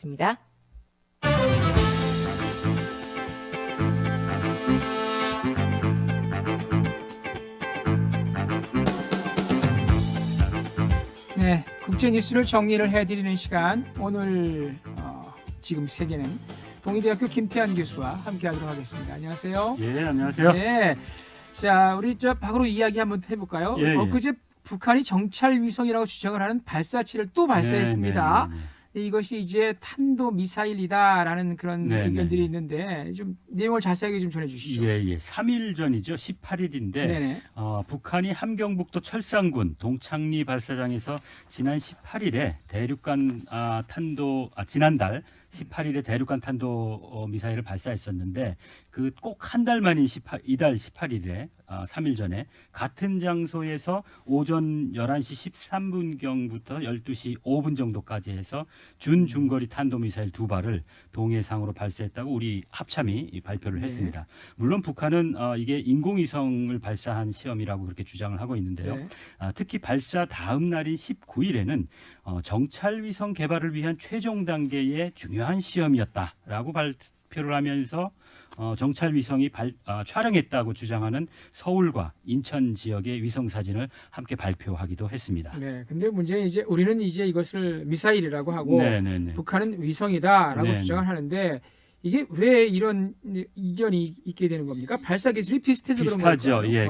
있습니다. 네, 국제 뉴스를 정리를 해드리는 시간. 오늘 지금 세계는 동의대학교 김태환 교수와 함께하도록 하겠습니다. 안녕하세요. 예, 안녕하세요. 네, 자 우리 바로 이야기 한번 해볼까요? 예, 예. 엊그제 북한이 정찰 위성이라고 주장을 하는 발사체를 또 발사했습니다. 네, 네, 네. 이것이 이제 탄도 미사일이다라는 그런 네, 의견들이 네. 있는데 좀 내용을 자세하게 좀 전해주시죠. 예, 예. 3일 전이죠. 18일인데 네네. 북한이 함경북도 철산군 동창리 발사장에서 지난 18일에 대륙간 지난달 18일에 대륙간 탄도 미사일을 발사했었는데 그 꼭 한 달 만인 이달 18일에 3일 전에 같은 장소에서 오전 11시 13분경부터 12시 5분 정도까지 해서 준중거리 탄도미사일 2발을 동해상으로 발사했다고 우리 합참이 발표를 네. 했습니다. 물론 북한은 이게 인공위성을 발사한 시험이라고 그렇게 주장을 하고 있는데요. 네. 특히 발사 다음 날인 19일에는 정찰위성 개발을 위한 최종 단계의 중요한 시험이었다라고 발표를 하면서 정찰 위성이 촬영했다고 주장하는 서울과 인천 지역의 위성 사진을 함께 발표하기도 했습니다. 네. 근데 문제는 이제 우리는 이제 이것을 미사일이라고 하고 네네네. 북한은 위성이다라고 네네. 주장을 하는데 이게 왜 이런 이견이 있게 되는 겁니까? 발사 기술이 비슷해서 그런 비슷하죠. 걸까요? 예.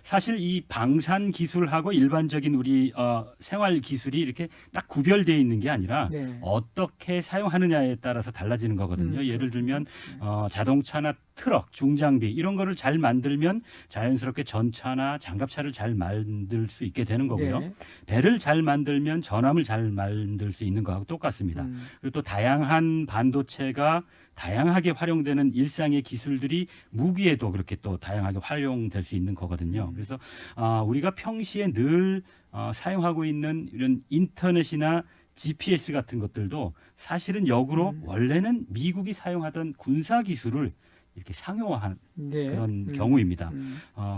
사실 이 방산 기술하고 일반적인 우리 생활 기술이 이렇게 딱 구별되어 있는 게 아니라 네. 어떻게 사용하느냐에 따라서 달라지는 거거든요. 예를 들면 그렇죠. 자동차나 트럭, 중장비 이런 거를 잘 만들면 자연스럽게 전차나 장갑차를 잘 만들 수 있게 되는 거고요. 네. 배를 잘 만들면 전함을 잘 만들 수 있는 거하고 똑같습니다. 그리고 또 다양한 반도체가 다양하게 활용되는 일상의 기술들이 무기에도 그렇게 또 다양하게 활용될 수 있는 거거든요. 그래서 우리가 평시에 늘 사용하고 있는 이런 인터넷이나 GPS 같은 것들도 사실은 역으로 원래는 미국이 사용하던 군사 기술을 이렇게 상용화한 네. 그런 경우입니다.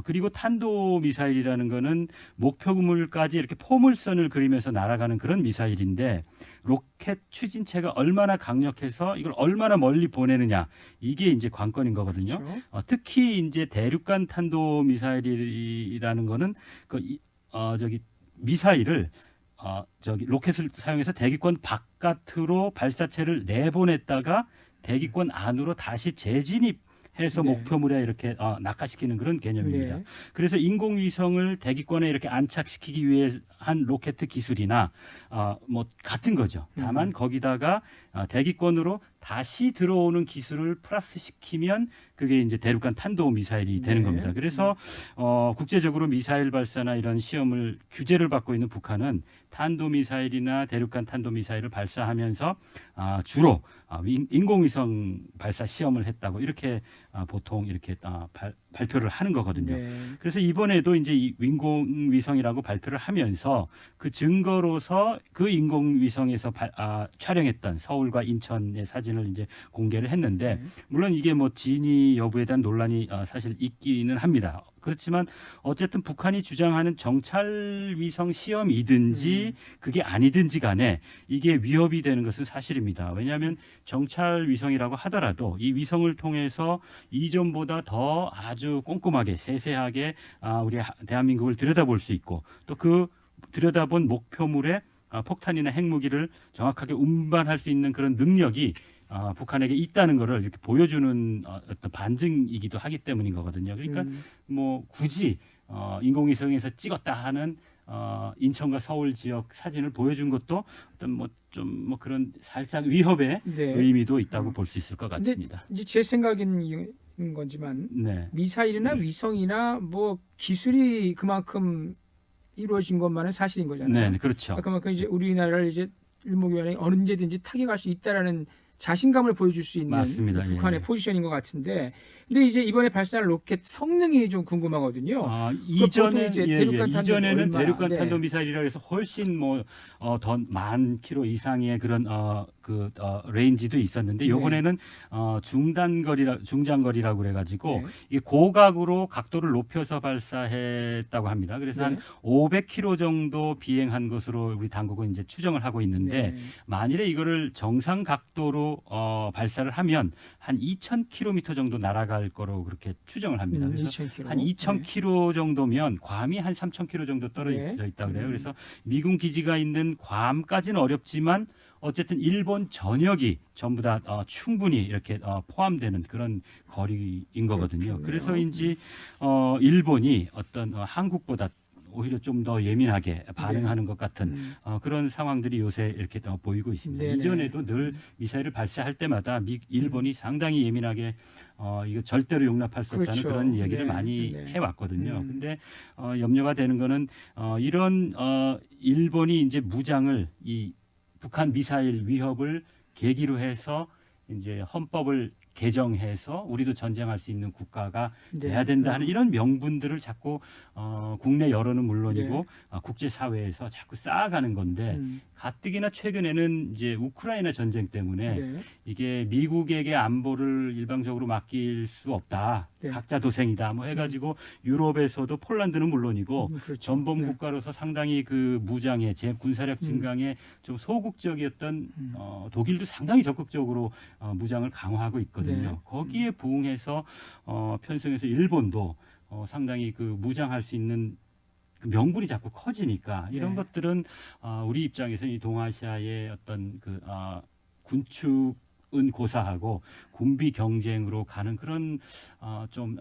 그리고 탄도 미사일이라는 거는 목표물까지 이렇게 포물선을 그리면서 날아가는 그런 미사일인데 로켓 추진체가 얼마나 강력해서 이걸 얼마나 멀리 보내느냐 이게 이제 관건인 거거든요. 그렇죠. 특히 이제 대륙간 탄도 미사일이라는 거는 미사일을 로켓을 사용해서 대기권 바깥으로 발사체를 내보냈다가 대기권 안으로 다시 재진입해서 네. 목표물에 이렇게 낙하시키는 그런 개념입니다. 네. 그래서 인공위성을 대기권에 이렇게 안착시키기 위해 한 로켓 기술이나 뭐 같은 거죠. 다만 거기다가 대기권으로 다시 들어오는 기술을 플러스 시키면 그게 이제 대륙간 탄도 미사일이 되는 네. 겁니다. 그래서 국제적으로 미사일 발사나 이런 시험을 규제를 받고 있는 북한은 탄도 미사일이나 대륙간 탄도 미사일을 발사하면서 주로 인공위성 발사 시험을 했다고 이렇게 보통 이렇게 발표를 하는 거거든요. 네. 그래서 이번에도 이제 이 인공위성이라고 발표를 하면서 그 증거로서 그 인공위성에서 촬영했던 서울과 인천의 사진을 이제 공개를 했는데 물론 이게 뭐 진위 여부에 대한 논란이 사실 있기는 합니다. 그렇지만 어쨌든 북한이 주장하는 정찰 위성 시험이든지 그게 아니든지 간에 이게 위협이 되는 것은 사실입니다. 왜냐하면 정찰 위성이라고 하더라도 이 위성을 통해서 이전보다 더 아주 꼼꼼하게 세세하게 우리 대한민국을 들여다볼 수 있고 또 그 들여다본 목표물에 폭탄이나 핵무기를 정확하게 운반할 수 있는 그런 능력이 북한에게 있다는 것을 이렇게 보여주는 어떤 반증이기도 하기 때문인 거거든요. 그러니까 뭐 굳이 인공위성에서 찍었다 하는 인천과 서울 지역 사진을 보여준 것도 어떤 좀 그런 살짝 위협의 네. 의미도 있다고 볼 수 있을 것 근데 같습니다. 이제 제 생각인 건지만 네. 미사일이나 위성이나 뭐 기술이 그만큼 이루어진 것만은 사실인 거잖아요. 네, 그렇죠. 그만큼 이제 우리나라를 이제 일목요연히 언제든지 타격할 수 있다라는 자신감을 보여줄 수 있는 맞습니다. 북한의 예. 포지션인 것 같은데, 근데 이제 이번에 발사한 로켓 성능이 좀 궁금하거든요. 보통 이제 대륙간 탄도 이전에는 얼마나, 대륙간 네. 탄도 미사일이라 해서 훨씬 더 만 킬로 이상의 그런 레인지도 있었는데 네. 요번에는 중장거리라고 그래가지고 네. 이게 고각으로 각도를 높여서 발사했다고 합니다. 그래서 한 네. 500km 정도 비행한 것으로 우리 당국은 이제 추정을 하고 있는데 네. 만일에 이거를 정상 각도로 발사를 하면 한 2,000km 정도 날아갈 거로 그렇게 추정을 합니다. 그래서 2,000km. 한 2,000km 정도면 괌이 한 3,000km 정도 떨어져 네. 있다 그래요. 그래서 미군 기지가 있는 괌까지는 어렵지만 어쨌든 일본 전역이 전부 다 충분히 이렇게 포함되는 그런 거리인 거거든요. 그렇군요. 그래서인지 일본이 어떤 한국보다 오히려 좀 더 예민하게 반응하는 것 같은 그런 상황들이 요새 이렇게 보이고 있습니다. 네네. 이전에도 늘 미사일을 발사할 때마다 일본이 상당히 예민하게 이거 절대로 용납할 수 없다는 그렇죠. 그런 얘기를 네. 많이 네. 해왔거든요. 근데 염려가 되는 거는 이런 일본이 이제 무장을 이 북한 미사일 위협을 계기로 해서 이제 헌법을 개정해서 우리도 전쟁할 수 있는 국가가 돼야 된다 하는 이런 명분들을 자꾸 국내 여론은 물론이고 국제 사회에서 자꾸 쌓아가는 건데 가뜩이나 최근에는 이제 우크라이나 전쟁 때문에 네. 이게 미국에게 안보를 일방적으로 맡길 수 없다. 네. 각자 도생이다. 뭐 해가지고 유럽에서도 폴란드는 물론이고 그렇죠. 전범 네. 국가로서 상당히 그 무장에 군사력 증강에 좀 소극적이었던 독일도 상당히 적극적으로 무장을 강화하고 있거든요. 네. 거기에 부응해서 편성해서 일본도 상당히 그 무장할 수 있는 그 명분이 자꾸 커지니까 이런 네. 것들은 우리 입장에서 이 동아시아의 어떤 그 군축은 고사하고 군비 경쟁으로 가는 그런 좀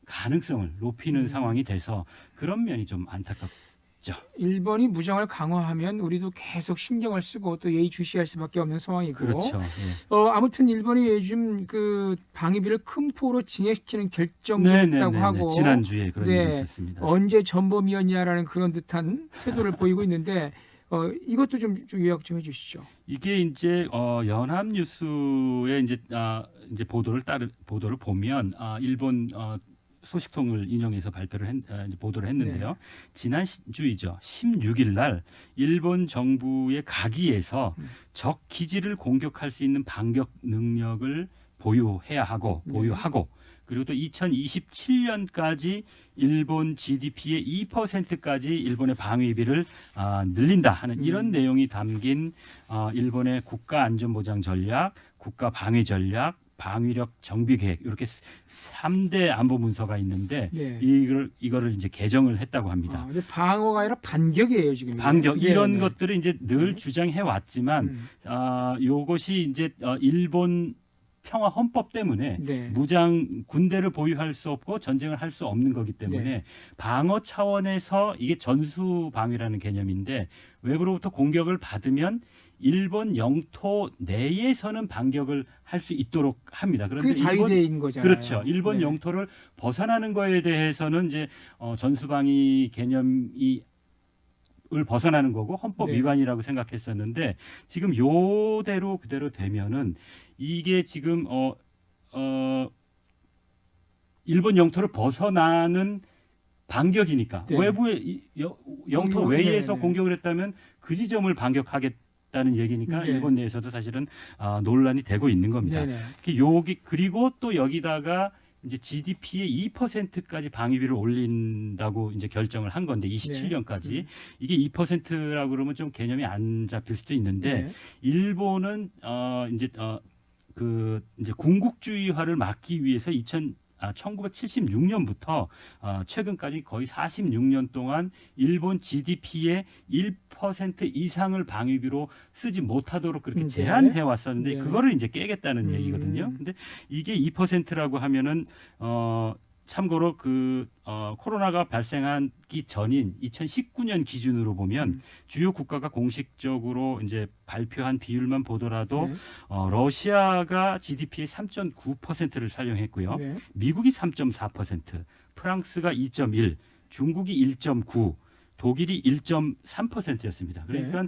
가능성을 높이는 상황이 돼서 그런 면이 좀 안타깝죠. 일본이 무장을 강화하면 우리도 계속 신경을 쓰고 또 예의주시할 수밖에 없는 상황이고. 그렇죠. 예. 아무튼 일본이 요즘 그 방위비를 큰 폭으로 증액시키는 결정을 했다고 하고 지난주에 그런 네. 일이 있었습니다. 언제 전범이었냐라는 그런 듯한 태도를 보이고 있는데 이것도 좀 요약 좀 해주시죠. 이게 이제 연합뉴스의 이제 보도를 보면 일본 소식통을 인용해서 보도를 했는데요. 네. 지난주이죠. 16일 날 일본 정부의 각의에서 적 기지를 공격할 수 있는 반격 능력을 보유하고 그리고 또 2027년까지 일본 GDP의 2%까지 일본의 방위비를 늘린다 하는 이런 내용이 담긴 일본의 국가안전보장 전략, 국가방위 전략, 방위력 정비 계획 이렇게 3대 안보 문서가 있는데 네. 이거를 이제 개정을 했다고 합니다. 근데 방어가 아니라 반격이에요 지금. 반격 네, 이런 네. 것들을 이제 늘 주장해 왔지만 요것이 이제 일본 평화 헌법 때문에 네. 군대를 보유할 수 없고 전쟁을 할 수 없는 거기 때문에 네. 방어 차원에서 이게 전수 방위라는 개념인데 외부로부터 공격을 받으면 일본 영토 내에서는 반격을 할 수 있도록 합니다. 그런데 그게 자유대인 거잖아요. 그렇죠. 일본 네. 영토를 벗어나는 거에 대해서는 이제 전수방위 개념이 을 벗어나는 거고 헌법 네. 위반이라고 생각했었는데 지금 요대로 그대로 되면은 이게 지금 일본 영토를 벗어나는 반격이니까 네. 외부의 영토 공격, 외에서 네, 네. 공격을 했다면 그 지점을 반격하겠다는 얘기니까 네. 일본 내에서도 사실은 논란이 되고 있는 겁니다. 네네. 그리고 또 여기다가 이제 GDP의 2%까지 방위비를 올린다고 이제 결정을 한 건데 27년까지 네. 이게 2%라고 그러면 좀 개념이 안 잡힐 수도 있는데 네. 일본은 이제 군국주의화를 막기 위해서 1976년부터 최근까지 거의 46년 동안 일본 GDP의 1% 이상을 방위비로 쓰지 못하도록 그렇게 네. 제한해 왔었는데 네. 그거를 이제 깨겠다는 얘기거든요. 근데 이게 2%라고 하면은 참고로 코로나가 발생하기 전인 2019년 기준으로 보면 주요 국가가 공식적으로 이제 발표한 비율만 보더라도 네. 러시아가 GDP의 3.9%를 사용했고요. 네. 미국이 3.4%, 프랑스가 2.1, 중국이 1.9, 독일이 1.3%였습니다. 그러니까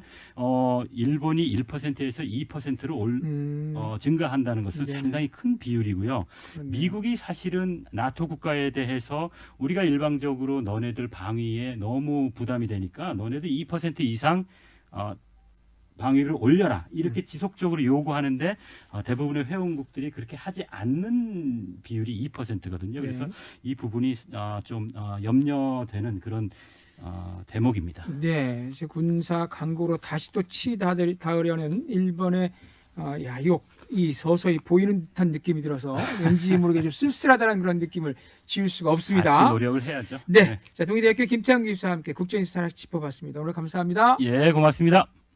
일본이 1%에서 2%로 증가한다는 것은 네네. 상당히 큰 비율이고요. 그렇네요. 미국이 사실은 나토 국가에 대해서 우리가 일방적으로 너네들 방위에 너무 부담이 되니까 너네들 2% 이상 방위비를 올려라 이렇게 지속적으로 요구하는데 대부분의 회원국들이 그렇게 하지 않는 비율이 2%거든요. 그래서 네. 이 부분이 좀 염려되는 그런 대목입니다. 네, 이제 군사 강국으로 다시 또 치닫으려는 일본의 야욕 이 서서히 보이는 듯한 느낌이 들어서 왠지 모르게 좀 씁쓸하다는 그런 느낌을 지울 수가 없습니다. 같이 노력을 해야죠. 네, 자 동의대학교 김태환 교수와 함께 국제뉴스 하나씩 짚어봤습니다. 오늘 감사합니다. 예, 고맙습니다.